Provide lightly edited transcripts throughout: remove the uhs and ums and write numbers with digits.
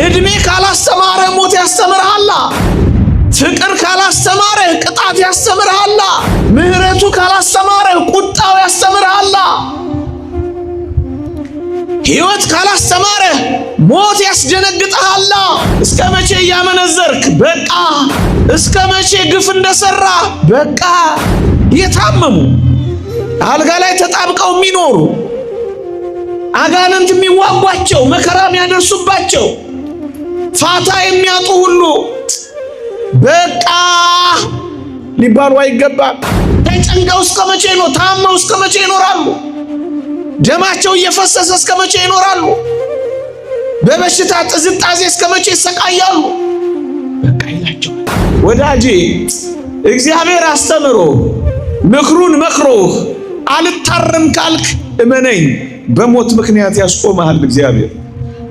እድሜ ካላስተማረ ሞት ያስተምርሃል። ፍቅር ካላስተማረ ቅጣት ያስተምርሃል። ምህረቱ ካላስተማረ ቁጣው ያስተምርሃል። ሕይወት ካላስተማረ ሞት ያስደነግጥሃል። እስከ መቼ እያመነዘርክ በቃ፣ እስከ መቼ ግፍ እንደሰራ በቃ። የታመሙ አልጋ ላይ ተጣብቀው የሚኖሩ አጋንንት የሚዋጓቸው መከራ የሚያደርሱባቸው ፋታ የሚያጡ ሁሉ በቃ ሊባሉ አይገባም። ተጨንቀው እስከ መቼ ነው? ታመው እስከ መቼ ይኖራሉ? ደማቸው እየፈሰሰ እስከ መቼ ይኖራሉ? በበሽታ ጥዝጣዜ እስከ መቼ ይሰቃያሉ? በቃ ይላቸዋል። ወዳጄ እግዚአብሔር አስተምሮ ምክሩን መክሮህ አልታረም ካልክ እመነኝ፣ በሞት ምክንያት ያስቆምሃል እግዚአብሔር።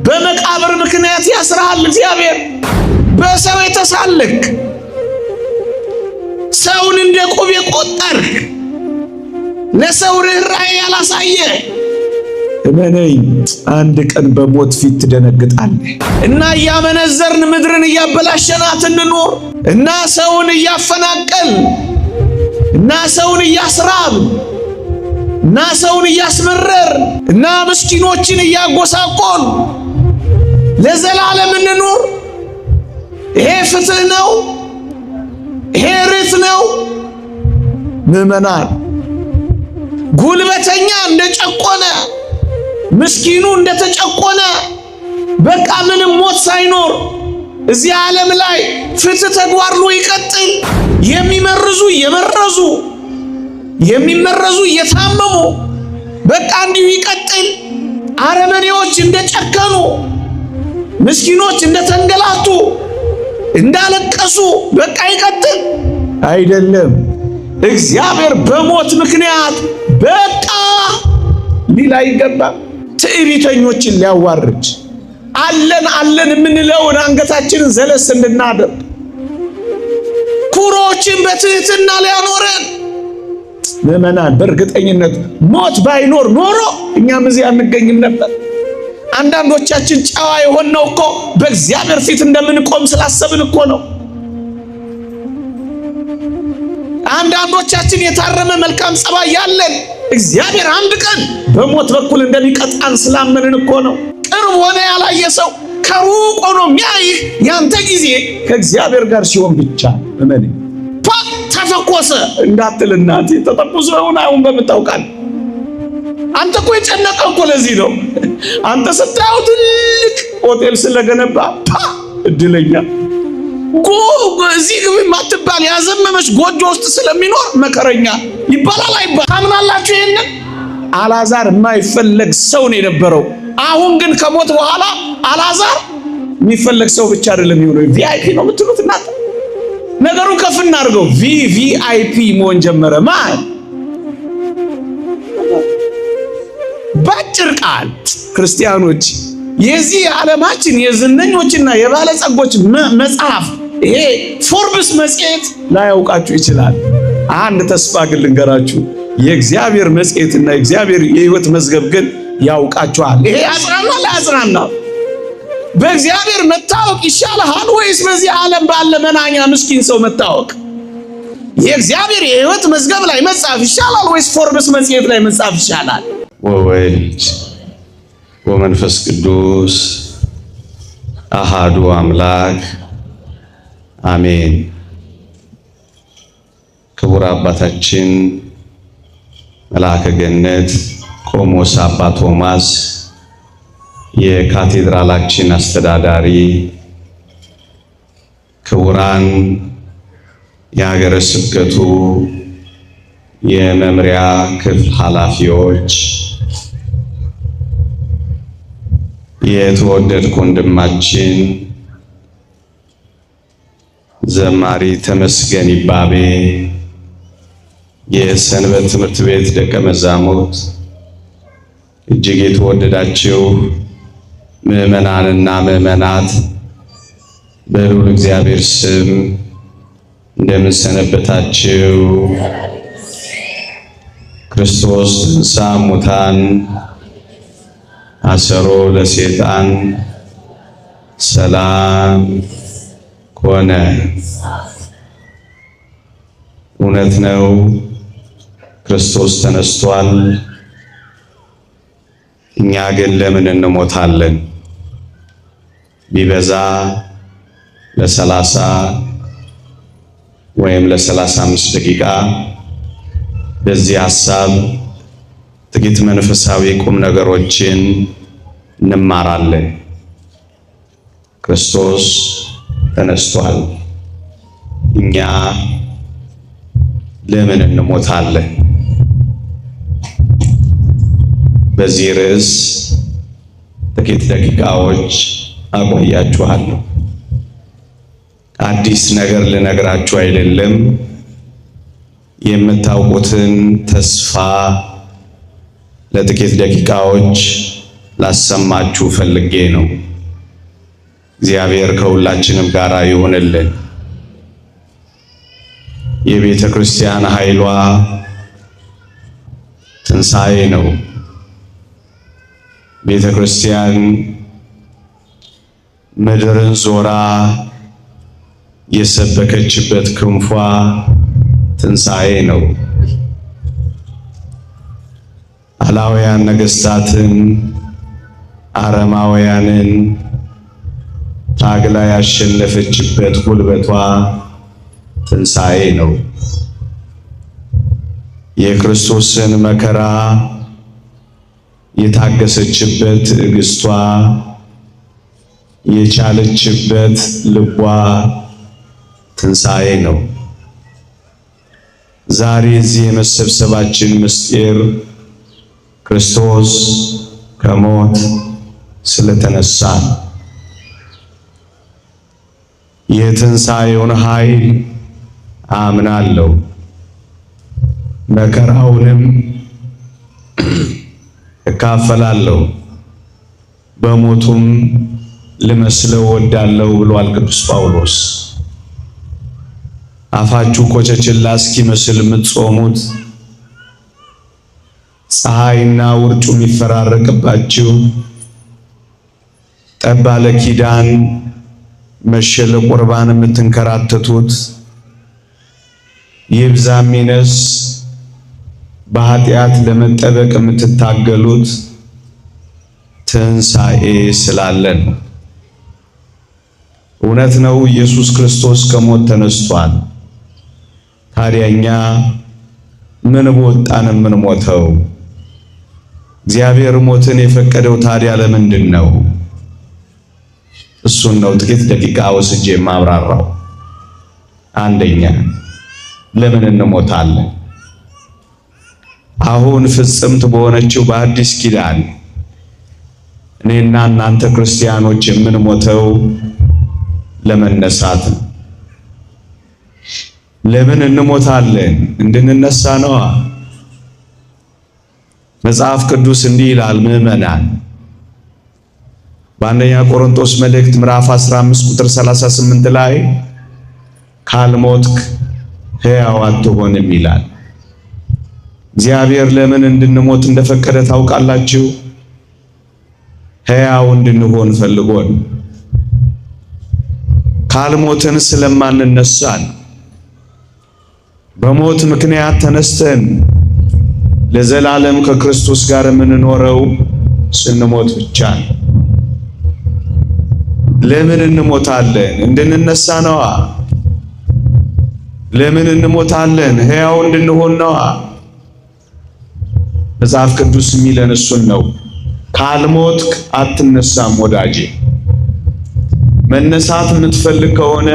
በመቃብር ምክንያት ያስርሃል እግዚአብሔር። በሰው የተሳለክ ሰውን እንደ ቁብ የቆጠርክ ለሰው ርኅራኄ ያላሳየ እመነኝ አንድ ቀን በሞት ፊት ትደነግጣለህ። እና እያመነዘርን ምድርን እያበላሸናት እንኖር እና ሰውን እያፈናቀል እና ሰውን እያስራብ እና ሰውን እያስመረር እና ምስኪኖችን እያጎሳቆል ለዘላለም እንኖር። ይሄ ፍትህ ነው? ይሄ ርት ነው? ምዕመናን ጉልበተኛ እንደጨቆነ ምስኪኑ እንደተጨቆነ በቃ ምንም ሞት ሳይኖር እዚህ ዓለም ላይ ፍትህ ተግባርሎ ይቀጥል። የሚመርዙ እየመረዙ የሚመረዙ እየታመሙ በቃ እንዲሁ ይቀጥል። አረመኔዎች እንደጨከኑ ምስኪኖች እንደተንገላቱ እንዳለቀሱ በቃ ይቀጥል። አይደለም። እግዚአብሔር በሞት ምክንያት በቃ ሊል አይገባም። ትዕቢተኞችን ሊያዋርድ አለን አለን የምንለውን አንገታችንን ዘለስ እንድናደርግ ኩሮችን በትህትና ሊያኖረን ምዕመናን፣ በእርግጠኝነት ሞት ባይኖር ኖሮ እኛም እዚህ አንገኝም ነበር። አንዳንዶቻችን ጨዋ የሆነው እኮ በእግዚአብሔር ፊት እንደምንቆም ስላሰብን እኮ ነው። አንዳንዶቻችን የታረመ መልካም ጸባይ ያለን እግዚአብሔር አንድ ቀን በሞት በኩል እንደሚቀጣን ስላመንን እኮ ነው። ቅርብ ሆነ ያላየ ሰው ከሩቅ ሆኖ የሚያይህ ያንተ ጊዜ ከእግዚአብሔር ጋር ሲሆን ብቻ እመን። ተፈኮሰ እንዳትል እናቴ፣ ተተኩሶ ይሁን አይሁን በምታውቃል። አንተ እኮ የጨነቀ እኮ ለዚህ ነው። አንተ ስታየው ትልቅ ሆቴል ስለገነባ እድለኛ እዚህ ግብ ማትባል ያዘመመች ጎጆ ውስጥ ስለሚኖር መከረኛ ይባላል አይባል? ታምናላችሁ? ይሄንን አልዓዛር የማይፈለግ ሰው ነው የነበረው። አሁን ግን ከሞት በኋላ አልዓዛር የሚፈለግ ሰው ብቻ አይደለም የሚሆነው፣ ቪአይፒ ነው የምትሉት እናንተ። ነገሩን ከፍ እናድርገው፣ ቪቪአይፒ መሆን ጀመረ። ማን ባጭር ቃል ክርስቲያኖች፣ የዚህ ዓለማችን የዝነኞችና የባለጸጎች መጽሐፍ ይሄ ፎርብስ መጽሔት ላያውቃችሁ ይችላል። አንድ ተስፋ ግን ልንገራችሁ፣ የእግዚአብሔር መጽሔትና የእግዚአብሔር የሕይወት መዝገብ ግን ያውቃችኋል። ይሄ ያጽናናል አያጽናናም? በእግዚአብሔር መታወቅ ይሻልሃል ወይስ በዚህ ዓለም ባለ መናኛ ምስኪን ሰው መታወቅ? የእግዚአብሔር የሕይወት መዝገብ ላይ መጻፍ ይሻላል ወይስ ፎርብስ መጽሔት ላይ መጻፍ ይሻላል? ወወልድ ወመንፈስ ቅዱስ አሃዱ አምላክ አሜን። ክቡር አባታችን መልአከ ገነት ቆሞስ አባ ቶማስ የካቴድራላችን አስተዳዳሪ፣ ክቡራን የሀገረ ስብከቱ የመምሪያ ክፍል ኃላፊዎች፣ የተወደድክ ወንድማችን ዘማሪ ተመስገን ይባቤ፣ የሰንበት ትምህርት ቤት ደቀ መዛሙርት፣ እጅግ የተወደዳችሁ ምዕመናንና ምዕመናት በልዑል እግዚአብሔር ስም እንደምን ሰነበታችሁ? ክርስቶስ ተንሥአ እሙታን አሰሮ ለሰይጣን ሰላም ሆነ። እውነት ነው፣ ክርስቶስ ተነስቷል። እኛ ግን ለምን እንሞታለን? ቢበዛ ለ30 ወይም ለ35 ደቂቃ በዚህ ሐሳብ ጥቂት መንፈሳዊ ቁም ነገሮችን እንማራለን። ክርስቶስ ተነስቷል። እኛ ለምን እንሞታለን? በዚህ ርዕስ ጥቂት ደቂቃዎች አቆያችኋለሁ። አዲስ ነገር ልነግራችሁ አይደለም፣ የምታውቁትን ተስፋ ለጥቂት ደቂቃዎች ላሰማችሁ ፈልጌ ነው። እግዚአብሔር ከሁላችንም ጋር ይሁንልን። የቤተ ክርስቲያን ኃይሏ ትንሣኤ ነው። ቤተ ክርስቲያን ምድርን ዞራ የሰበከችበት ክንፏ ትንሣኤ ነው። አላውያን ነገሥታትን፣ አረማውያንን ታግላ ያሸነፈችበት ጉልበቷ ትንሣኤ ነው። የክርስቶስን መከራ የታገሰችበት ትዕግስቷ፣ የቻለችበት ልቧ ትንሣኤ ነው። ዛሬ እዚህ የመሰብሰባችን ምስጢር ክርስቶስ ከሞት ስለተነሳ የትንሣኤውን ኃይል አምናለሁ። መከራውንም እካፈላለሁ፣ በሞቱም ልመስለው ወዳለሁ ብሏል ቅዱስ ጳውሎስ። አፋችሁ ኮቸችላ እስኪመስል የምትጾሙት፣ ፀሐይና ውርጩ የሚፈራረቅባችሁ፣ ጠብ ያለ ኪዳን መሸ ለቁርባን የምትንከራተቱት፣ ይብዛም ይነስ በኃጢአት ለመጠበቅ የምትታገሉት ትንሣኤ ስላለን። እውነት ነው፣ ኢየሱስ ክርስቶስ ከሞት ተነስቷል። ታዲያ እኛ ምን በወጣን የምንሞተው? እግዚአብሔር ሞትን የፈቀደው ታዲያ ለምንድን ነው? እሱን ነው ጥቂት ደቂቃ ወስጄ የማብራራው። አንደኛ፣ ለምን እንሞታለን? አሁን ፍጽምት በሆነችው በአዲስ ኪዳን እኔና እናንተ ክርስቲያኖች የምንሞተው ለመነሳት ነው። ለምን እንሞታለን? እንድንነሳ ነዋ። መጽሐፍ ቅዱስ እንዲህ ይላል ምዕመናን፣ በአንደኛ ቆሮንቶስ መልእክት ምዕራፍ 15 ቁጥር 38 ላይ ካልሞትክ ሕያው አትሆንም ይላል። እግዚአብሔር ለምን እንድንሞት እንደፈቀደ ታውቃላችሁ? ሕያው እንድንሆን ፈልጎን። ካልሞትን ስለማንነሳን በሞት ምክንያት ተነስተን ለዘላለም ከክርስቶስ ጋር የምንኖረው ስንሞት ብቻ ነው። ለምን እንሞታለን? እንድንነሳ ነዋ። ለምን እንሞታለን? ሕያው እንድንሆን ነዋ። መጽሐፍ ቅዱስ የሚለን እሱን ነው። ካልሞትክ አትነሳም ወዳጄ። መነሳት የምትፈልግ ከሆነ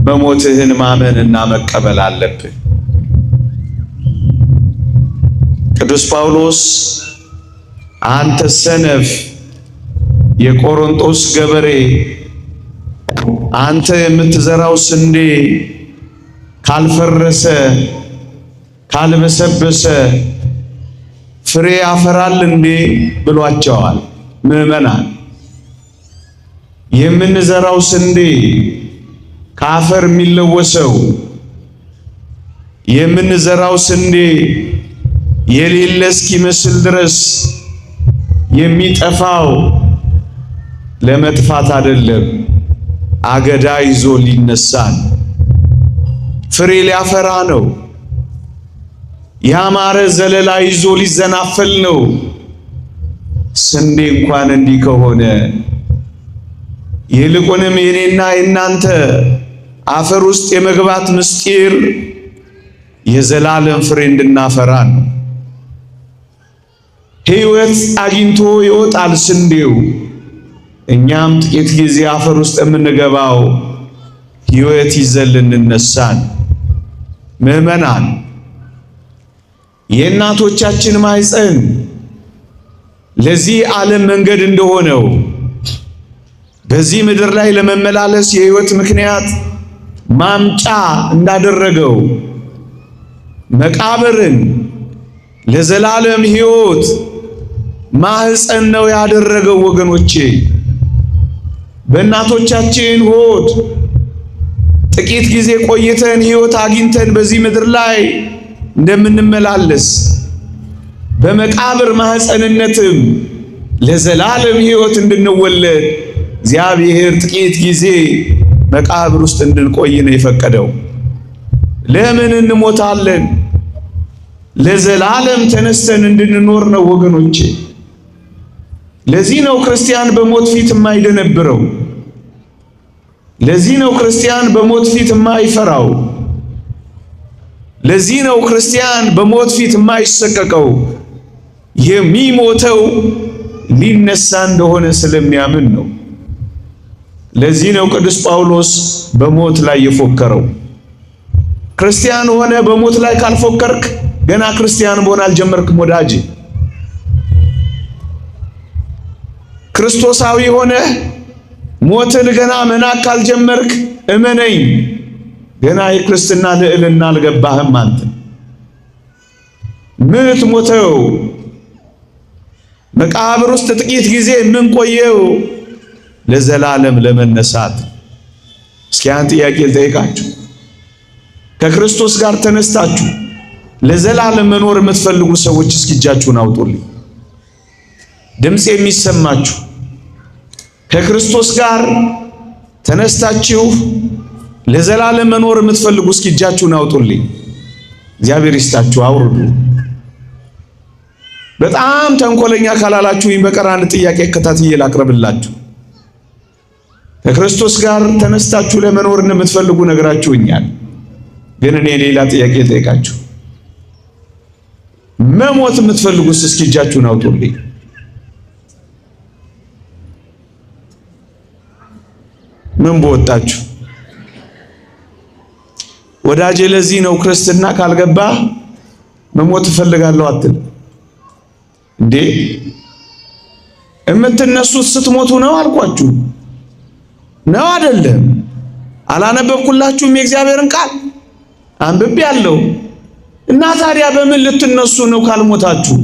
በሞትህን ማመንና መቀበል አለብህ። ቅዱስ ጳውሎስ አንተ ሰነፍ የቆሮንቶስ ገበሬ፣ አንተ የምትዘራው ስንዴ ካልፈረሰ ካልበሰበሰ ፍሬ ያፈራል እንዴ ብሏቸዋል። ምዕመናን፣ የምንዘራው ስንዴ ከአፈር የሚለወሰው፣ የምንዘራው ስንዴ የሌለ እስኪመስል ድረስ የሚጠፋው ለመጥፋት አይደለም፣ አገዳ ይዞ ሊነሳ ፍሬ ሊያፈራ ነው። ያማረ ዘለላ ይዞ ሊዘናፈል ነው። ስንዴ እንኳን እንዲህ ከሆነ ይልቁንም የኔና የናንተ አፈር ውስጥ የመግባት ምስጢር የዘላለም ፍሬ እንድናፈራ ነው። ሕይወት አግኝቶ ይወጣል ስንዴው። እኛም ጥቂት ጊዜ አፈር ውስጥ የምንገባው ሕይወት ይዘን ልንነሳን። ምዕመናን፣ የእናቶቻችን ማኅፀን ለዚህ ዓለም መንገድ እንደሆነው በዚህ ምድር ላይ ለመመላለስ የሕይወት ምክንያት ማምጫ እንዳደረገው መቃብርን ለዘላለም ሕይወት ማኅፀን ነው ያደረገው። ወገኖቼ በእናቶቻችን ሆድ ጥቂት ጊዜ ቆይተን ሕይወት አግኝተን በዚህ ምድር ላይ እንደምንመላለስ በመቃብር ማኅፀንነትም ለዘላለም ሕይወት እንድንወለድ እግዚአብሔር ጥቂት ጊዜ መቃብር ውስጥ እንድንቆይ ነው የፈቀደው። ለምን እንሞታለን? ለዘላለም ተነስተን እንድንኖር ነው ወገኖቼ። ለዚህ ነው ክርስቲያን በሞት ፊት የማይደነብረው። ለዚህ ነው ክርስቲያን በሞት ፊት የማይፈራው። ለዚህ ነው ክርስቲያን በሞት ፊት የማይሰቀቀው። የሚሞተው ሊነሳ እንደሆነ ስለሚያምን ነው። ለዚህ ነው ቅዱስ ጳውሎስ በሞት ላይ የፎከረው። ክርስቲያን ሆነ በሞት ላይ ካልፎከርክ ገና ክርስቲያን መሆን አልጀመርክም ወዳጅ። ክርስቶሳዊ ሆነ ሞትን ገና መናቅ ካልጀመርክ እመነኝ፣ ገና የክርስትና ልዕልና አልገባህም። አንተ ምትሞተው መቃብር ውስጥ ጥቂት ጊዜ የምንቆየው ለዘላለም ለመነሳት። እስኪ አንድ ጥያቄ ልጠይቃችሁ። ከክርስቶስ ጋር ተነስታችሁ ለዘላለም መኖር የምትፈልጉ ሰዎች እስኪ እጃችሁን አውጡልኝ። ድምፅ የሚሰማችሁ ከክርስቶስ ጋር ተነስታችሁ ለዘላለም መኖር የምትፈልጉ እስኪ እጃችሁን አውጡልኝ። እግዚአብሔር ይስጣችሁ፣ አውርዱ። በጣም ተንኮለኛ ካላላችሁኝ በቀር አንድ ጥያቄ ከታትዬ ላቅርብላችሁ። ከክርስቶስ ጋር ተነስታችሁ ለመኖር የምትፈልጉ ነገራችሁኛል። ግን እኔ ሌላ ጥያቄ ልጠይቃችሁ። መሞት የምትፈልጉስ እስኪ እጃችሁን አውጡልኝ። ምን በወጣችሁ ወዳጄ። ለዚህ ነው ክርስትና ካልገባ መሞት እፈልጋለሁ አትል እንዴ። የምትነሱት ስትሞቱ ነው አልኳችሁ ነው አይደለም? አላነበብኩላችሁም? የእግዚአብሔርን ቃል አንብቤያለሁ። እና ታዲያ በምን ልትነሱ ነው ካልሞታችሁ?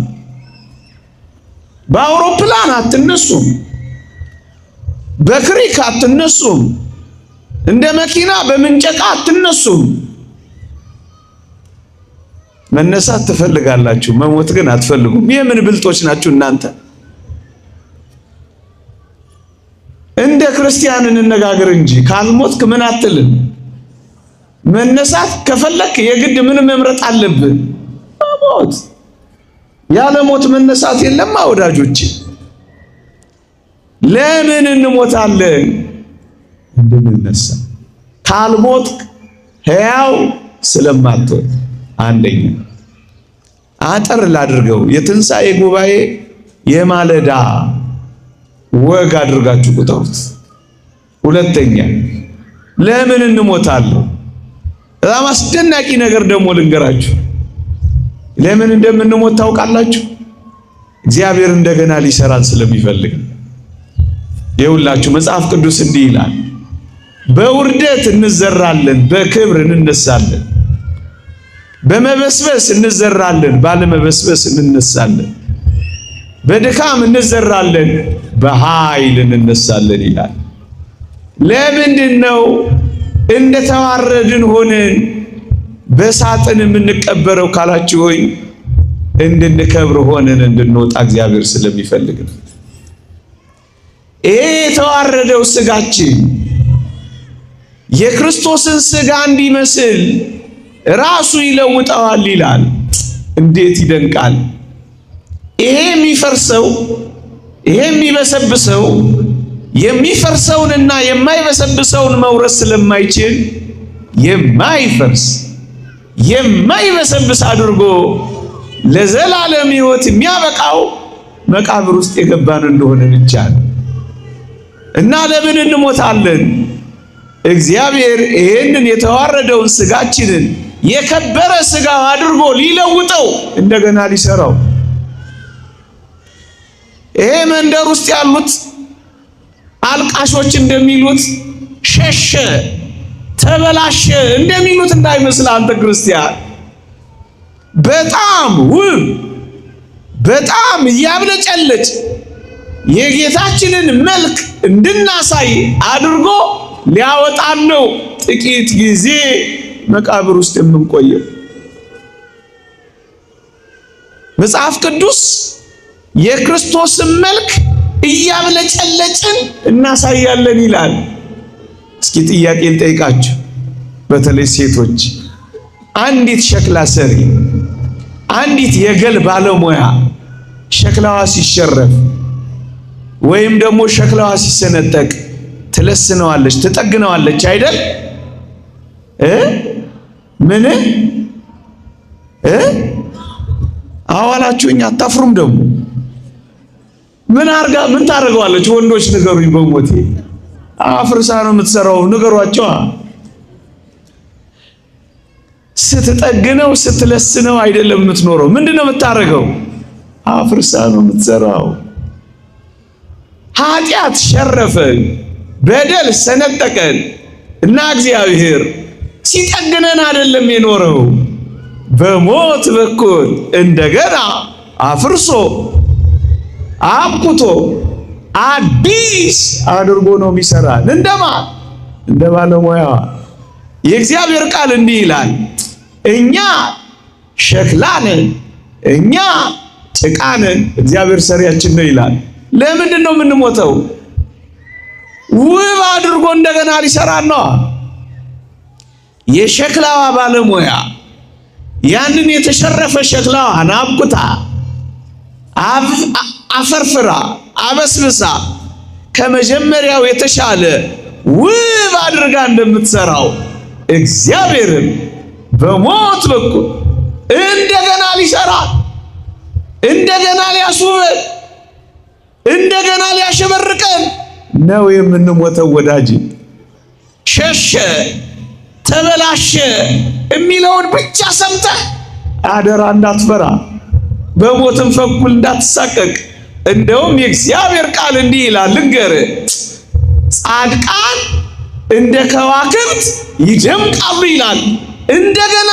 በአውሮፕላን አትነሱም፣ በክሪክ አትነሱም፣ እንደ መኪና በምንጨቃ አትነሱም። መነሳት ትፈልጋላችሁ፣ መሞት ግን አትፈልጉም። የምን ብልጦች ናችሁ እናንተ? እንደ ክርስቲያን እንነጋገር እንጂ ካልሞትክ ምን አትልም። መነሳት ከፈለክ የግድ ምን መምረጥ አለብህ? ሞት። ያለ ሞት መነሳት የለም ወዳጆች። ለምን እንሞታለን? እንድንነሳ። ካልሞትክ ሕያው ስለማትሆን። አንደኛ አጠር ላድርገው፣ የትንሣኤ ጉባኤ የማለዳ ወግ አድርጋችሁ ቁጠሩት። ሁለተኛ ለምን እንሞታለን? በጣም አስደናቂ ነገር ደግሞ ልንገራችሁ። ለምን እንደምንሞት ታውቃላችሁ? እግዚአብሔር እንደገና ሊሰራን ስለሚፈልግ። ይኸውላችሁ መጽሐፍ ቅዱስ እንዲህ ይላል፣ በውርደት እንዘራለን፣ በክብር እንነሳለን። በመበስበስ እንዘራለን፣ ባለመበስበስ እንነሳለን። በድካም እንዘራለን፣ በኃይል እንነሳለን ይላል። ለምንድን ነው እንደተዋረድን ሆነን በሳጥን የምንቀበረው ካላችሁ ሆይ እንድንከብር ሆነን እንድንወጣ እግዚአብሔር ስለሚፈልግ ነው። የተዋረደው ስጋችን የክርስቶስን ስጋ እንዲመስል ራሱ ይለውጠዋል ይላል። እንዴት ይደንቃል! ይሄ የሚፈርሰው ይሄ የሚበሰብሰው የሚፈርሰውንና የማይበሰብሰውን መውረስ ስለማይችል የማይፈርስ የማይበሰብስ አድርጎ ለዘላለም ሕይወት የሚያበቃው መቃብር ውስጥ የገባን እንደሆነ ብቻ ነው። እና ለምን እንሞታለን? እግዚአብሔር ይሄንን የተዋረደውን ስጋችንን የከበረ ስጋ አድርጎ ሊለውጠው እንደገና ሊሰራው። ይሄ መንደር ውስጥ ያሉት አልቃሾች እንደሚሉት ሸሸ፣ ተበላሸ እንደሚሉት እንዳይመስል አንተ ክርስቲያን። በጣም ውብ በጣም ያብለጨለጭ የጌታችንን መልክ እንድናሳይ አድርጎ ሊያወጣን ነው ጥቂት ጊዜ መቃብር ውስጥ የምንቆየው። መጽሐፍ ቅዱስ የክርስቶስን መልክ እያብለጨለጭን እናሳያለን ይላል። እስኪ ጥያቄ ልጠይቃችሁ፣ በተለይ ሴቶች። አንዲት ሸክላ ሰሪ፣ አንዲት የገል ባለሙያ ሸክላዋ ሲሸረፍ ወይም ደግሞ ሸክላዋ ሲሰነጠቅ ትለስነዋለች፣ ትጠግነዋለች አይደል? ምን አዋላችሁኝ? አታፍሩም? ደግሞ ምን ታደርገዋለች? ወንዶች ንገሩኝ በሞቴ። አፍርሳ ነው የምትሰራው። ንገሯቸው። ስትጠግነው ስትለስነው አይደለም የምትኖረው። ምንድነው የምታደርገው? አፍርሳ ነው የምትሰራው። ኃጢአት ሸረፈን፣ በደል ሰነጠቀን እና እግዚአብሔር ሲጠግነን አይደለም የኖረው። በሞት በኩል እንደገና አፍርሶ አብኩቶ አዲስ አድርጎ ነው የሚሰራን። እንደማን? እንደ ባለሙያ። የእግዚአብሔር ቃል እንዲህ ይላል፣ እኛ ሸክላ ነን፣ እኛ ጭቃ ነን፣ እግዚአብሔር ሰሪያችን ነው ይላል። ለምንድን ነው የምንሞተው? ውብ አድርጎ እንደገና ሊሰራን ነው። የሸክላዋ ባለሙያ ያንን የተሸረፈ ሸክላዋን አብኩታ አፈርፍራ አበስብሳ ከመጀመሪያው የተሻለ ውብ አድርጋ እንደምትሰራው እግዚአብሔርም በሞት በኩል እንደገና ሊሰራ፣ እንደገና ሊያስውበን፣ እንደገና ሊያሸበርቀን ነው የምንሞተው። ወዳጅ ሸሸ፣ ተበላሸ የሚለውን ብቻ ሰምተህ አደራ እንዳትፈራ፣ በሞትም በኩል እንዳትሳቀቅ። እንደውም የእግዚአብሔር ቃል እንዲህ ይላል፣ ልንገርህ፣ ጻድቃን እንደ ከዋክብት ይደምቃሉ ይላል። እንደገና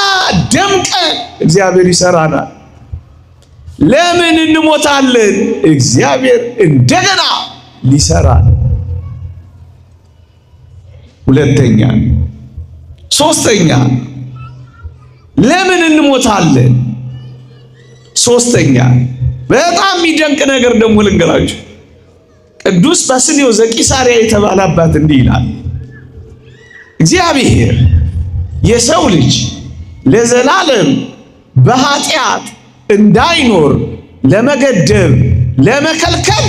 ደምቀን እግዚአብሔር ይሰራናል። ለምን እንሞታለን? እግዚአብሔር እንደገና ሊሰራን። ሁለተኛ፣ ሶስተኛ፣ ለምን እንሞታለን? ሶስተኛ በጣም የሚደንቅ ነገር ደግሞ ልንገራችሁ። ቅዱስ ባስልዮስ ዘቂሳርያ የተባለ አባት እንዲህ ይላል፣ እግዚአብሔር የሰው ልጅ ለዘላለም በኃጢአት እንዳይኖር ለመገደብ ለመከልከል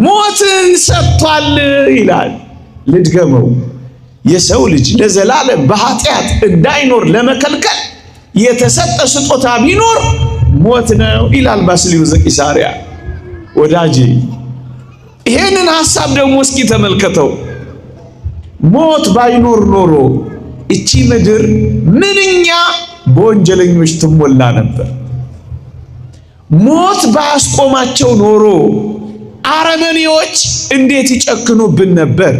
ሞትን ሰጥቷል ይላል። ልድገመው፣ የሰው ልጅ ለዘላለም በኃጢአት እንዳይኖር ለመከልከል የተሰጠ ስጦታ ቢኖር ሞት ነው ይላል ባስልዮስ ዘቂሳርያ። ወዳጄ ይሄንን ሐሳብ ደግሞ እስኪ ተመልከተው። ሞት ባይኖር ኖሮ እቺ ምድር ምንኛ በወንጀለኞች ትሞላ ነበር። ሞት ባያስቆማቸው ኖሮ አረመኔዎች እንዴት ይጨክኑብን ነበር።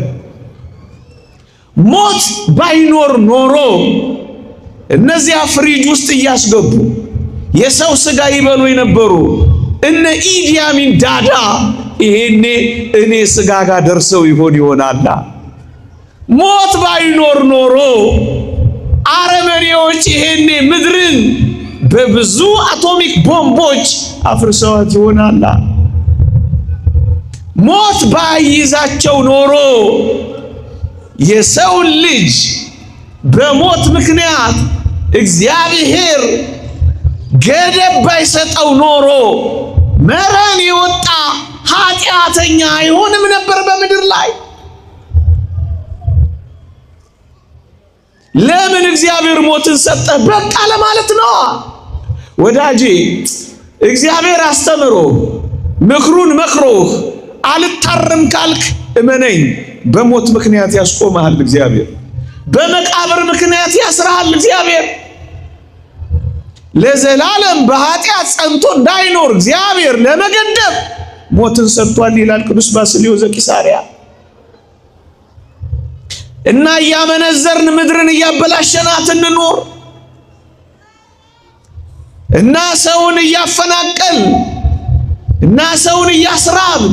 ሞት ባይኖር ኖሮ እነዚያ ፍሪጅ ውስጥ እያስገቡ የሰው ስጋ ይበሉ የነበሩ እነ ኢዲ አሚን ዳዳ ይሄኔ እኔ ስጋ ጋር ደርሰው ይሆናላ። ሞት ባይኖር ኖሮ አረመኔዎች ይሄኔ ምድርን በብዙ አቶሚክ ቦምቦች አፍርሰዋት ይሆናላ። ሞት ባይዛቸው ኖሮ የሰው ልጅ በሞት ምክንያት እግዚአብሔር ገደብ ባይሰጠው ኖሮ መረን የወጣ ኃጢአተኛ አይሆንም ነበር በምድር ላይ። ለምን እግዚአብሔር ሞትን ሰጠ? በቃ ለማለት ነው ወዳጄ። እግዚአብሔር አስተምሮ ምክሩን መክሮህ አልታረም ካልክ እመነኝ፣ በሞት ምክንያት ያስቆምሃል እግዚአብሔር። በመቃብር ምክንያት ያስርሃል እግዚአብሔር። ለዘላለም በኃጢአት ጸንቶ እንዳይኖር እግዚአብሔር ለመገደብ ሞትን ሰጥቷል ይላል ቅዱስ ባስልዮስ ዘቂሳርያ። እና እያመነዘርን ምድርን እያበላሸናት እንኖር እና ሰውን እያፈናቀል እና ሰውን እያስራብ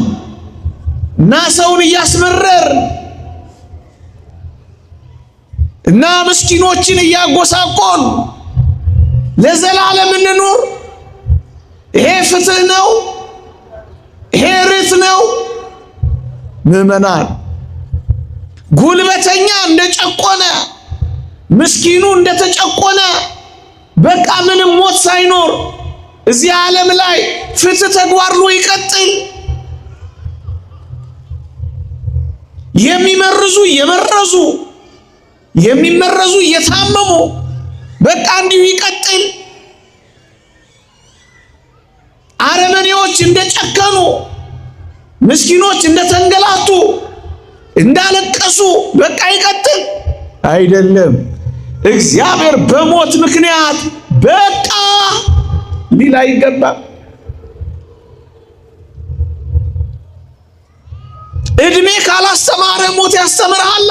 እና ሰውን እያስመረር እና ምስኪኖችን እያጎሳቆል ለዘላለም እንኖር? ይሄ ፍትህ ነው? ይሄ ርት ነው? ምዕመናን፣ ጉልበተኛ እንደጨቆነ፣ ምስኪኑ እንደተጨቆነ፣ በቃ ምንም ሞት ሳይኖር እዚህ ዓለም ላይ ፍትህ ተጓድሎ ይቀጥል። የሚመርዙ እየመረዙ የሚመረዙ እየታመሙ በቃ እንዲሁ ይቀጥል። አረመኔዎች እንደጨከኑ፣ ምስኪኖች እንደተንገላቱ፣ እንዳለቀሱ በቃ ይቀጥል። አይደለም። እግዚአብሔር በሞት ምክንያት በቃ ሊል አይገባም። እድሜ ካላስተማረ ሞት ያስተምርሃል።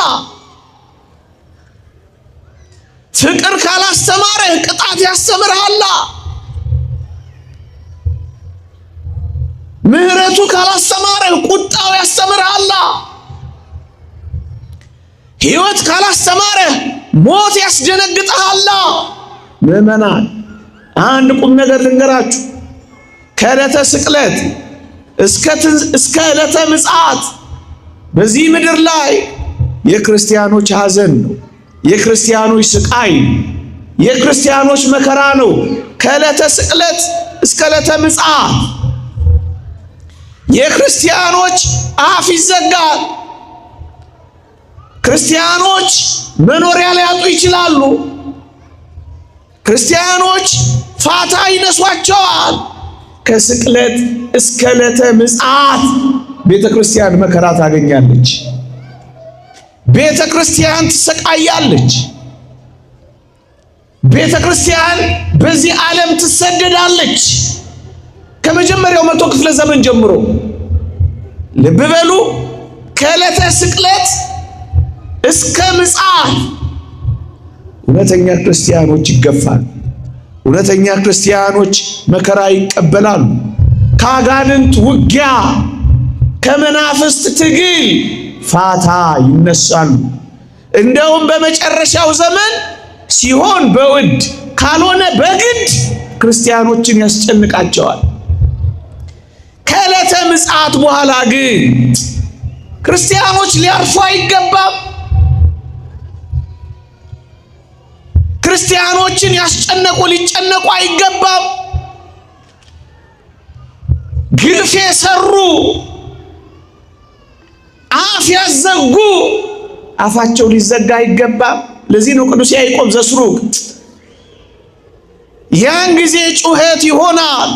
ፍቅር ካላስተማረ ቅጣት ያስተምርሃል። ምህረቱ ካላስተማረ ቁጣው ያስተምርሃል። ሕይወት ካላስተማረ ሞት ያስደነግጥሃል። ምዕመናን፣ አንድ ቁም ነገር ልንገራችሁ። ከዕለተ ስቅለት እስከ ዕለተ ምጽአት በዚህ ምድር ላይ የክርስቲያኖች ሐዘን ነው። የክርስቲያኖች ስቃይ፣ የክርስቲያኖች መከራ ነው። ከዕለተ ስቅለት እስከ ዕለተ ምጽአት የክርስቲያኖች አፍ ይዘጋል። ክርስቲያኖች መኖሪያ ሊያጡ ይችላሉ። ክርስቲያኖች ፋታ ይነሷቸዋል። ከስቅለት እስከ ዕለተ ምጽአት ቤተ ክርስቲያን መከራ ታገኛለች። ቤተ ክርስቲያን ትሰቃያለች። ቤተ ክርስቲያን በዚህ ዓለም ትሰደዳለች። ከመጀመሪያው 100 ክፍለ ዘመን ጀምሮ ልብ በሉ። ከዕለተ ስቅለት እስከ ምጽአት እውነተኛ ክርስቲያኖች ይገፋሉ። እውነተኛ ክርስቲያኖች መከራ ይቀበላሉ። ከአጋንንት ውጊያ፣ ከመናፍስት ትግል ፋታ ይነሳሉ። እንደውም በመጨረሻው ዘመን ሲሆን በውድ ካልሆነ በግድ ክርስቲያኖችን ያስጨንቃቸዋል። ከዕለተ ምጽአት በኋላ ግን ክርስቲያኖች ሊያርፉ አይገባም። ክርስቲያኖችን ያስጨነቁ ሊጨነቁ አይገባም። ግፍ የሰሩ አፍ ያዘጉ አፋቸው ሊዘጋ አይገባም። ለዚህ ነው ቅዱስ ያዕቆብ ዘስሩግ ያን ጊዜ ጩኸት ይሆናል፣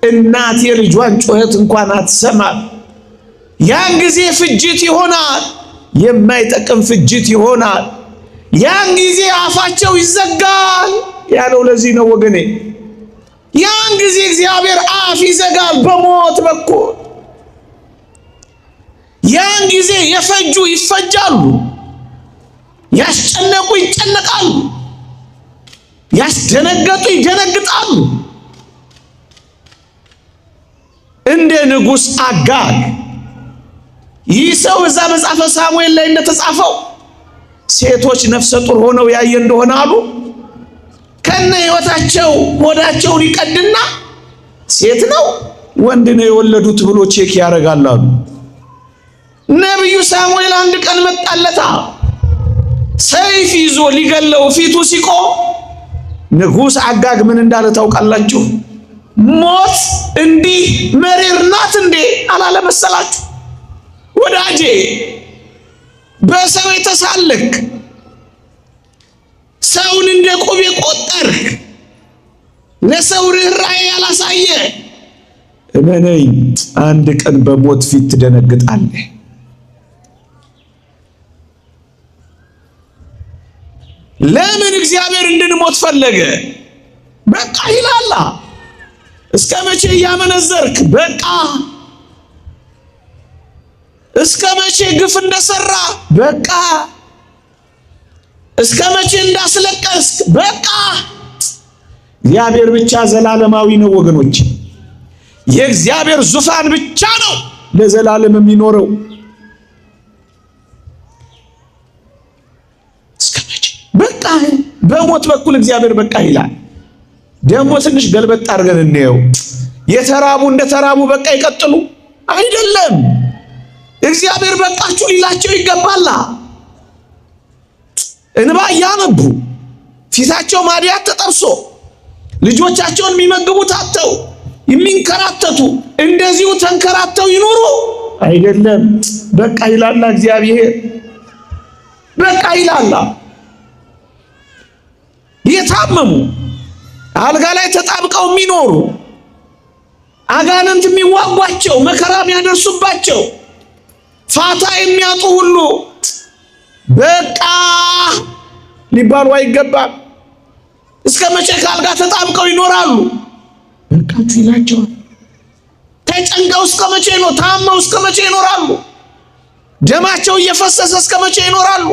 እናት የልጇን ጩኸት እንኳን አትሰማም። ያን ጊዜ ፍጅት ይሆናል፣ የማይጠቅም ፍጅት ይሆናል። ያን ጊዜ አፋቸው ይዘጋል ያለው ለዚህ ነው ወገኔ። ያን ጊዜ እግዚአብሔር አፍ ይዘጋል በሞት በኩል። ያን ጊዜ የፈጁ ይፈጃሉ፣ ያስጨነቁ ይጨነቃሉ፣ ያስደነገጡ ይደነግጣሉ። እንደ ንጉሥ አጋግ ይህ ሰው እዛ መጽሐፈ ሳሙኤል ላይ እንደተጻፈው ሴቶች ነፍሰ ጡር ሆነው ያየ እንደሆነ አሉ ከነ ሕይወታቸው ሆዳቸውን ይቀድና ሴት ነው ወንድ ነው የወለዱት ብሎ ቼክ ያደርጋል አሉ። ነብዩ ሳሙኤል አንድ ቀን መጣለታ ሰይፍ ይዞ ሊገለው ፊቱ ሲቆም ንጉሥ አጋግ ምን እንዳለ ታውቃላችሁ? ሞት እንዲህ መሪር ናት እንዴ አላለ መሰላችሁ? ወዳጄ በሰው የተሳለክ ሰውን እንደ ቆብ የቆጠርክ ለሰው ርህራሄ ያላሳየ እመነኝ አንድ ቀን በሞት ፊት ትደነግጣለህ። ለምን እግዚአብሔር እንድንሞት ፈለገ? በቃ ይላላ። እስከ መቼ ያመነዘርክ? በቃ እስከ መቼ ግፍ እንደሰራ? በቃ እስከ መቼ እንዳስለቀስክ? በቃ እግዚአብሔር ብቻ ዘላለማዊ ነው ወገኖች። የእግዚአብሔር ዙፋን ብቻ ነው ለዘላለም የሚኖረው። እስከ መቼ? በቃ በሞት በኩል እግዚአብሔር በቃ ይላል። ደግሞ ትንሽ ገልበጥ አድርገን እንየው። የተራቡ እንደተራቡ በቃ ይቀጥሉ አይደለም። እግዚአብሔር በቃችሁ ሊላቸው ይገባላ። እንባ ያነቡ ፊታቸው ማዲያት ተጠርሶ ልጆቻቸውን የሚመግቡት አጥተው የሚንከራተቱ እንደዚሁ ተንከራተው ይኖሩ አይደለም። በቃ ይላላ እግዚአብሔር በቃ ይላላ። የታመሙ አልጋ ላይ ተጣብቀው የሚኖሩ አጋንንት የሚዋጓቸው መከራ የሚያደርሱባቸው ፋታ የሚያጡ ሁሉ በቃ ሊባሉ አይገባም። እስከ መቼ ከአልጋ ተጣብቀው ይኖራሉ? በቃችሁ ይላቸዋል። ተጨንቀው እስከ መቼ ነው? ታመው እስከ መቼ ይኖራሉ? ደማቸው እየፈሰሰ እስከ መቼ ይኖራሉ?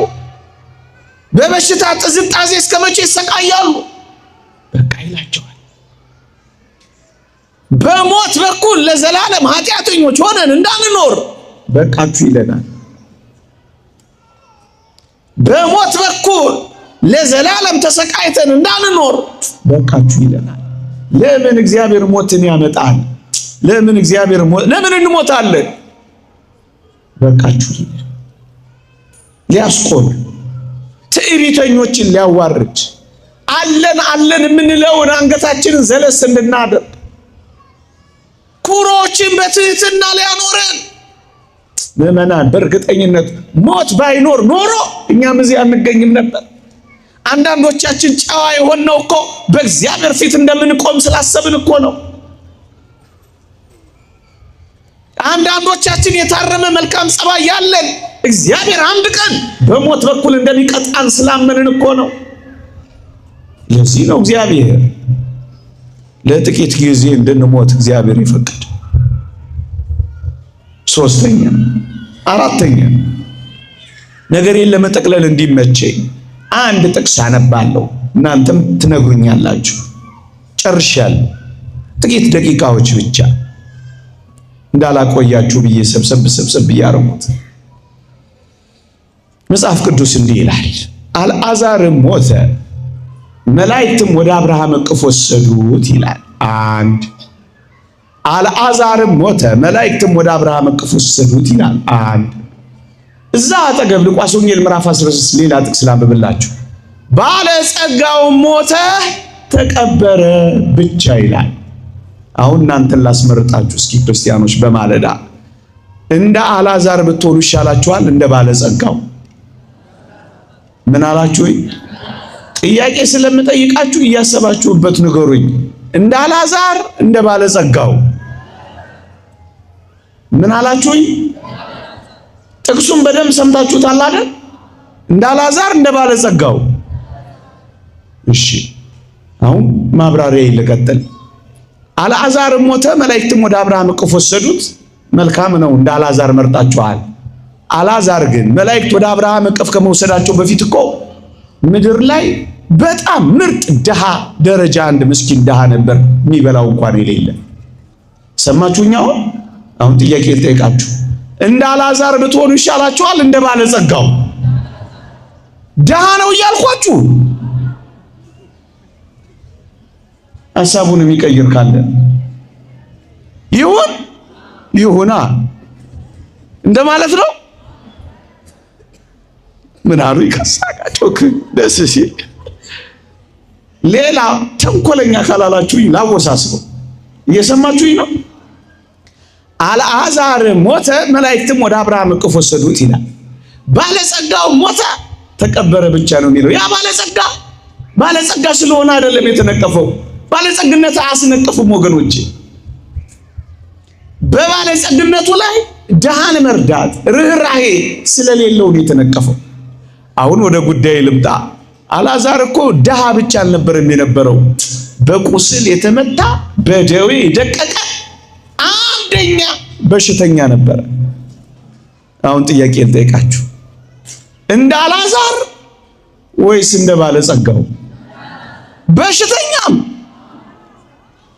በበሽታ ጥዝጣዜ እስከ መቼ ይሰቃያሉ? በቃ ይላቸዋል። በሞት በኩል ለዘላለም ኃጢአተኞች ሆነን እንዳንኖር በቃችሁ ይለናል። በሞት በኩል ለዘላለም ተሰቃይተን እንዳንኖር በቃችሁ ይለናል። ለምን እግዚአብሔር ሞትን ያመጣል? ለምን እግዚአብሔር ለምን እንሞታለን? በቃችሁ ይለናል። ሊያስቆም ትዕቢተኞችን ሊያዋርድ አለን አለን የምንለውን አንገታችንን ዘለስ እንድናደርግ ኩሮችን በትህትና ሊያኖረን ምዕመናን በእርግጠኝነት ሞት ባይኖር ኖሮ እኛም እዚህ አንገኝም ነበር። አንዳንዶቻችን ጨዋ የሆነው እኮ በእግዚአብሔር ፊት እንደምንቆም ስላሰብን እኮ ነው። አንዳንዶቻችን የታረመ መልካም ጸባይ ያለን እግዚአብሔር አንድ ቀን በሞት በኩል እንደሚቀጣን ስላመንን እኮ ነው። ለዚህ ነው እግዚአብሔር ለጥቂት ጊዜ እንድንሞት እግዚአብሔር ይፈቅድ። ሶስተኛ አራተኛ ነገሬን ለመጠቅለል እንዲመቸኝ አንድ ጥቅስ አነባለሁ፣ እናንተም ትነግሩኛላችሁ። ጨርሻለሁ። ጥቂት ደቂቃዎች ብቻ እንዳላቆያችሁ ብዬ ሰብሰብ እያረኩት መጽሐፍ ቅዱስ እንዲህ ይላል፣ አልዓዛርም ሞተ፣ መላእክትም ወደ አብርሃም እቅፍ ወሰዱት ይላል። አንድ አልዓዛርም ሞተ፣ መላእክትም ወደ አብርሃም እቅፍ ወሰዱት ይላል። አንድ እዛ አጠገብ ሉቃስ ወንጌል ምዕራፍ 16 ሌላ ጥቅስ ላንብብላችሁ። ባለጸጋው ሞተ ተቀበረ ብቻ ይላል። አሁን እናንተን ላስመርጣችሁ እስኪ ክርስቲያኖች፣ በማለዳ እንደ አልዓዛር ብትሆኑ ይሻላችኋል እንደ ባለጸጋው? ምን አላችሁ? ጥያቄ ስለምጠይቃችሁ እያሰባችሁበት ንገሩኝ። እንደ አልዓዛር እንደ ባለጸጋው? ምን አላችሁኝ? ጥቅሱን በደንብ ሰምታችሁታል አይደል? እንደ አልዓዛር እንደ ባለጸጋው? እሺ አሁን ማብራሪያ ይልቀጥል። አልዓዛር ሞተ፣ መላእክትም ወደ አብርሃም እቅፍ ወሰዱት። መልካም ነው፣ እንደ አልዓዛር መርጣችኋል። አልዓዛር ግን መላእክት ወደ አብርሃም እቅፍ ከመውሰዳቸው በፊት እኮ ምድር ላይ በጣም ምርጥ ድሃ ደረጃ አንድ ምስኪን ድሃ ነበር፣ የሚበላው እንኳን የሌለ። ሰማችሁኝ? አሁን ጥያቄ ልጠይቃችሁ። እንደ አልዓዛር ብትሆኑ ይሻላችኋል እንደ ባለጸጋው? ድሃ ነው እያልኳችሁ ሐሳቡን የሚቀይር ካለ ይሁና እንደማለት ነው። ምን አሉ ይከሳቃቸው ደስ ሲል ሌላ ተንኮለኛ ካላላችሁ ላወሳስበው። እየሰማችሁኝ ነው? አልዓዛር ሞተ፣ መላእክትም ወደ አብርሃም እቅፍ ወሰዱት ይላል። ባለጸጋው ሞተ ተቀበረ ብቻ ነው የሚለው። ያ ባለጸጋ ስለሆነ አይደለም የተነቀፈው። ባለጸግነት አያስነቅፍም ወገኖቼ። በባለጸግነቱ ላይ ድሃን መርዳት ርህራሄ ስለሌለው ነው የተነቀፈው። አሁን ወደ ጉዳይ ልምጣ። አልዓዛር እኮ ድሃ ብቻ አልነበረም የነበረው፣ በቁስል የተመታ በደዌ የደቀቀ አንደኛ በሽተኛ ነበረ። አሁን ጥያቄ ልጠይቃችሁ፣ እንደ አልዓዛር ወይስ እንደ ባለጸጋው? በሽተኛም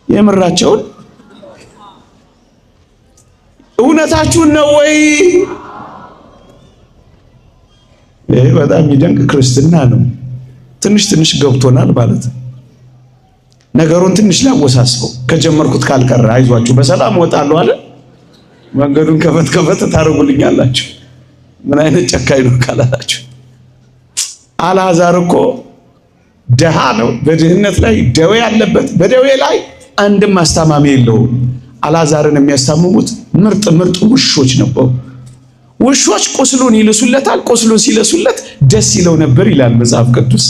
የምራቸውን እውነታችሁን ነው ወይ? ይሄ በጣም የሚደንቅ ክርስትና ነው። ትንሽ ገብቶናል ማለት ነው። ነገሩን ትንሽ ላወሳስበው ከጀመርኩት ካልቀረ አይዟችሁ በሰላም ወጣለሁ አለ። መንገዱን ከፈት ታረጉልኛላችሁ። ምን አይነት ጨካኝ ነው ካላላችሁ፣ አልዓዛር እኮ ደሃ ነው። በድህነት ላይ ደዌ ያለበት፣ በደዌ ላይ አንድም አስታማሚ የለውም። አልዓዛርን የሚያስታምሙት ምርጥ ውሾች ነበሩ። ውሾች ቁስሉን ይልሱለታል። ቁስሉን ሲለሱለት ደስ ይለው ነበር ይላል መጽሐፍ ቅዱስ።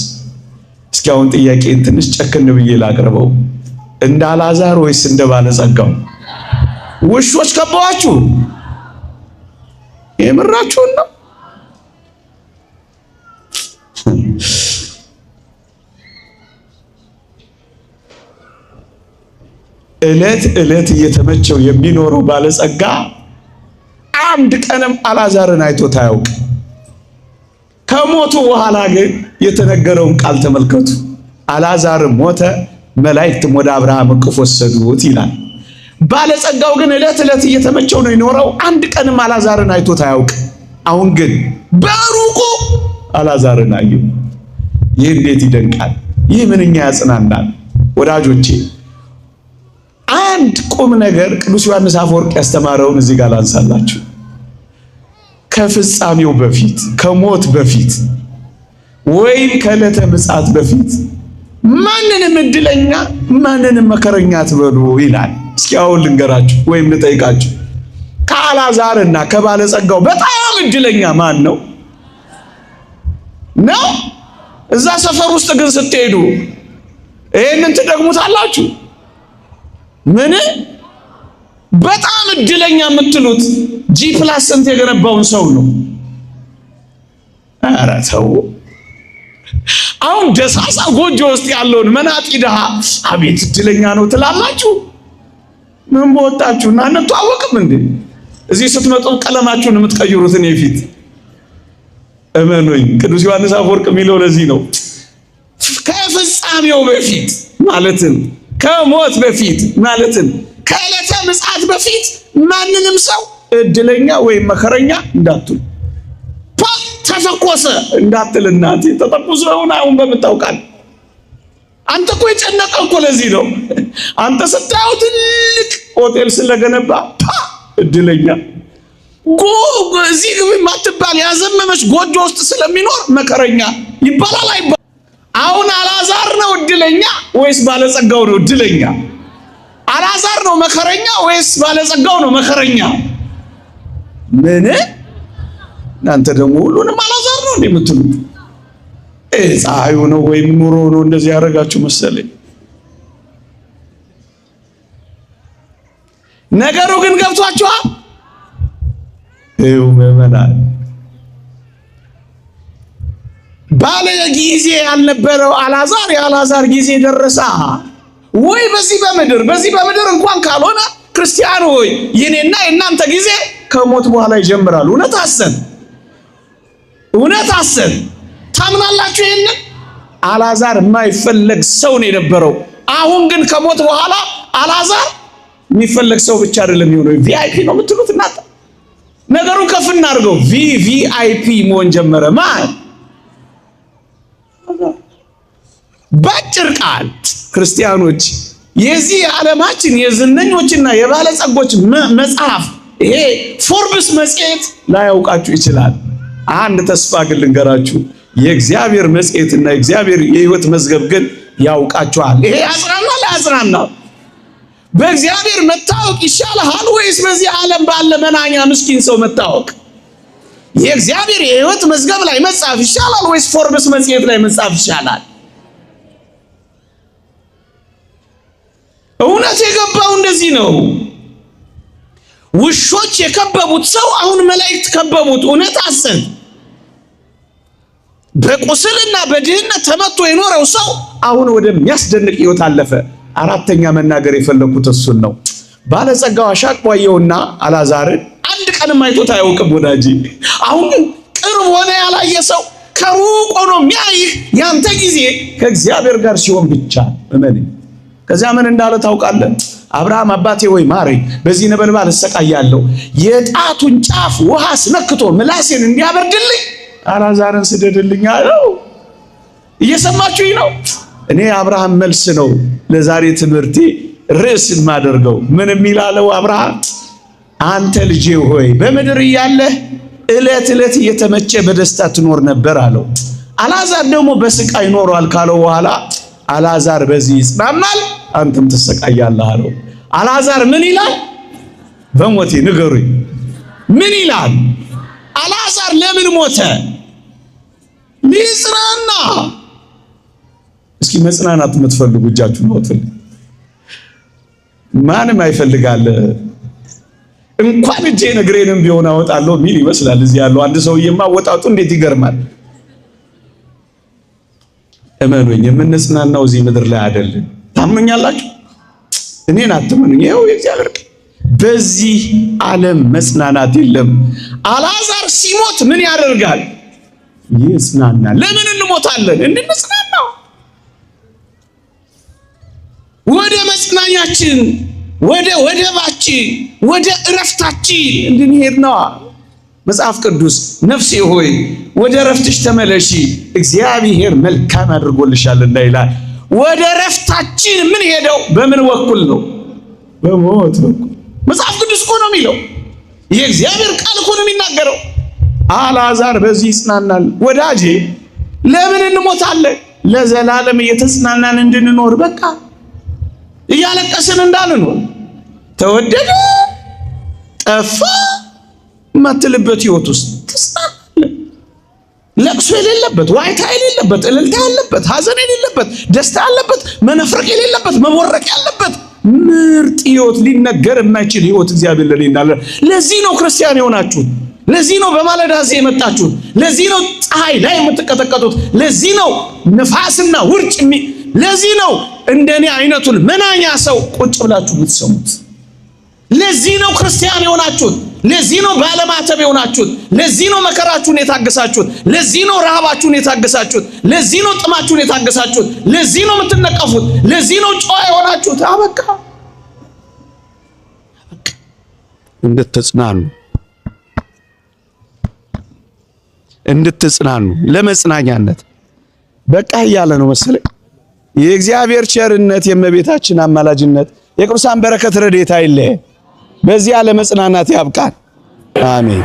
እስኪ አሁን ጥያቄን ትንሽ ጨክን ብዬ ላቅርበው። እንደ አልዓዛር ወይስ እንደ ባለጸጋው? ውሾች ከበዋችሁ? የምራችሁን ነው? ዕለት እየተመቸው የሚኖረው ባለጸጋ አንድ ቀንም አልዓዛርን አይቶት አያውቅ። ከሞቱ በኋላ ግን የተነገረውን ቃል ተመልከቱ። አልዓዛር ሞተ፣ መላእክትም ወደ አብርሃም እቅፍ ወሰዱት ይላል። ባለጸጋው ግን ዕለት እየተመቸው ነው የኖረው። አንድ ቀንም አልዓዛርን አይቶት አያውቅ። አሁን ግን በሩቁ አልዓዛርን አየው። ይህ እንዴት ይደንቃል! ይህ ምንኛ ያጽናናል! ወዳጆቼ አንድ ቁም ነገር ቅዱስ ዮሐንስ አፈወርቅ ያስተማረውን እዚህ ጋር ላንሳላችሁ። ከፍጻሜው በፊት ከሞት በፊት ወይም ከዕለተ ምጽአት በፊት ማንንም እድለኛ ማንንም መከረኛ አትበሉ ይላል። እስኪ አሁን ልንገራችሁ ወይም ልጠይቃችሁ፣ ከአልዓዛርና ከባለጸጋው በጣም እድለኛ ማን ነው? እዛ ሰፈር ውስጥ ግን ስትሄዱ ይሄንን ትደግሙታላችሁ። ምን በጣም እድለኛ የምትሉት G+ ስንት የገነባውን ሰው ነው? ኧረ ተው። አሁን ደሳሳ ጎጆ ውስጥ ያለውን መናጢ ድሃ አቤት እድለኛ ነው ትላላችሁ? ምን በወጣችሁና አንተዋወቅም እንዴ? እዚህ ስትመጡ ቀለማችሁን የምትቀይሩት እኔ ፊት እመኑኝ። ቅዱስ ዮሐንስ አፈወርቅ የሚለው ለዚህ ነው። ከፍጻሜው በፊት ማለትም ከሞት በፊት ማለትም ከዕለተ ምጽአት በፊት ማንንም ሰው እድለኛ ወይም መከረኛ እንዳትሉ፣ ተፈቆሰ እንዳትል። እናቴ ተጠቁሶ ይሁን አሁን በምታውቃል። አንተ እኮ የጨነቀ እኮ ለዚህ ነው። አንተ ስታየው ትልቅ ሆቴል ስለገነባ እድለኛ እዚህ ግብ ማትባል ያዘመመች ጎጆ ውስጥ ስለሚኖር መከረኛ ይባላል አይባል? አሁን አልዓዛር ነው እድለኛ ወይስ ባለጸጋው ነው እድለኛ? አልዓዛር ነው መከረኛ ወይስ ባለጸጋው ነው መከረኛ? ምን እናንተ ደግሞ ሁሉንም አልዓዛር ነው እንደምትሉት? ፀሐዩ ነው ወይም ኑሮ ነው እንደዚህ ያደርጋችሁ መሰለኝ። ነገሩ ግን ገብቷችኋል? ምዕመናን ባለ ጊዜ ያልነበረው አልዓዛር የአልዓዛር ጊዜ ደረሳ ወይ? በዚህ በምድር እንኳን ካልሆነ ክርስቲያን ሆይ የኔና የእናንተ ጊዜ ከሞት በኋላ ይጀምራል። እውነት አሰን ታምናላችሁ? ይሄንን አልዓዛር የማይፈለግ ሰው ነው የነበረው። አሁን ግን ከሞት በኋላ አልዓዛር የሚፈለግ ሰው ብቻ አይደለም የሚሆነው፣ ቪአይፒ ነው የምትሉት እናንተ። ነገሩን ከፍ እናድርገው። ቪአይፒ መሆን ጀመረ። ማን ባጭር ቃል ክርስቲያኖች የዚህ ዓለማችን የዝነኞችና የባለጸጎች መጽሐፍ ይሄ ፎርብስ መጽሔት ላያውቃችሁ ይችላል። አንድ ተስፋ ግን ልንገራችሁ፣ የእግዚአብሔር መጽሔትና የእግዚአብሔር የሕይወት መዝገብ ግን ያውቃችኋል። ይሄ ያጽናናል አያጽናናም? በእግዚአብሔር መታወቅ ይሻልሃል ወይስ በዚህ ዓለም ባለ መናኛ ምስኪን ሰው መታወቅ? የእግዚአብሔር የሕይወት መዝገብ ላይ መጻፍ ይሻላል ወይስ ፎርብስ መጽሔት ላይ መጻፍ ይሻላል? እውነት የገባው እንደዚህ ነው። ውሾች የከበቡት ሰው አሁን መላእክት ከበቡት። እውነት አሰን በቁስልና በድህነት ተመቶ የኖረው ሰው አሁን ወደሚያስደንቅ ሕይወት አለፈ። አራተኛ መናገር የፈለኩት እሱን ነው። ባለጸጋው አሻቅቧየውና አልዓዛርን አንድ ቀንም አይቶት አያውቅም ወዳጄ። አሁን ግን ቅርብ ሆነ ያላየ ሰው ከሩቅ ሆኖ የሚያይህ ያንተ ጊዜ ከእግዚአብሔር ጋር ሲሆን ብቻ እመን። ከዚያ ምን እንዳለ ታውቃለህ? አብርሃም አባቴ ወይ ማረኝ፣ በዚህ ነበልባል እሰቃያለሁ። የጣቱን ጫፍ ውሃ አስነክቶ ምላሴን እንዲያበርድልኝ አልዓዛርን ስደድልኝ አለው። እየሰማችሁኝ ነው? እኔ አብርሃም መልስ ነው ለዛሬ ትምህርቴ ርዕስ የማደርገው። ምን የሚላለው አብርሃም? አንተ ልጄ ሆይ በምድር እያለህ ዕለት ዕለት እየተመቸ በደስታ ትኖር ነበር አለው። አልዓዛር ደግሞ በስቃይ ኖሯል ካለው በኋላ አልዓዛር በዚህ ይጽናናል፣ አንተም ትሰቃያለህ አለው። አልዓዛር ምን ይላል? በሞቴ ንገሩኝ፣ ምን ይላል? አልዓዛር ለምን ሞተ? ሊጽናና። እስኪ መጽናናት የምትፈልጉ እጃችሁን አውጡልኝ። ማንም አይፈልጋል። እንኳን እጄን እግሬንም ቢሆን አወጣለሁ ሚል ይመስላል እዚህ ያለው አንድ ሰውዬማ ወጣቱ እንዴት ይገርማል። እመኑኝ የምንጽናናው እዚህ ምድር ላይ አይደለም። ታምኑኛላችሁ? እኔን አትመኑኝ። ይኸው የእግዚአብሔር በዚህ ዓለም መጽናናት የለም። አልዓዛር ሲሞት ምን ያደርጋል? ይጽናናል። ለምን እንሞታለን? እንድንጽናናው፣ ወደ መጽናኛችን፣ ወደ ወደባችን፣ ወደ እረፍታችን እንድንሄድ ነው። መጽሐፍ ቅዱስ ነፍሴ ሆይ ወደ እረፍትሽ ተመለሺ እግዚአብሔር መልካም አድርጎልሻልና ይላል። ወደ እረፍታችን ምን ሄደው በምን በኩል ነው? በሞት በኩል። መጽሐፍ ቅዱስ እኮ ነው የሚለው። የእግዚአብሔር ቃል እኮ ነው የሚናገረው። አልዓዛር በዚህ ይጽናናል። ወዳጄ ለምን እንሞታለን? ለዘላለም እየተጽናናን እንድንኖር፣ በቃ እያለቀስን እንዳንኖር። ተወደደ ጠፋ ማትልበት ሕይወት ውስጥ ተጽናናለህ። ለቅሶ የሌለበት፣ ዋይታ የሌለበት፣ እልልታ ያለበት፣ ሐዘን የሌለበት፣ ደስታ ያለበት፣ መነፍረቅ የሌለበት፣ መቦረቅ ያለበት ምርጥ ሕይወት፣ ሊነገር የማይችል ሕይወት እግዚአብሔር ለኔና ለዚህ ነው ክርስቲያን የሆናችሁት። ለዚህ ነው በማለዳ እዚህ የመጣችሁት። ለዚህ ነው ፀሐይ ላይ የምትቀጠቀጡት። ለዚህ ነው ንፋስና ውርጭ ለዚህ ነው እንደኔ አይነቱን መናኛ ሰው ቁጭ ብላችሁ የምትሰሙት። ለዚህ ነው ክርስቲያን የሆናችሁት። ለዚህ ነው ባለማተብ የሆናችሁት። ለዚህ ነው መከራችሁን የታገሳችሁት። ለዚህ ነው ረሃባችሁን የታገሳችሁት። ለዚህ ነው ጥማችሁን የታገሳችሁት። ለዚህ ነው የምትነቀፉት። ለዚህ ነው ጨዋ የሆናችሁት። አበቃ እንድትጽናኑ እንድትጽናኑ ለመጽናኛነት በቃ እያለ ነው መሰለኝ። የእግዚአብሔር ቸርነት፣ የእመቤታችን አማላጅነት፣ የቅዱሳን በረከት ረድኤት አይለየን። በዚህ ያለ መጽናናት ያብቃን። አሜን።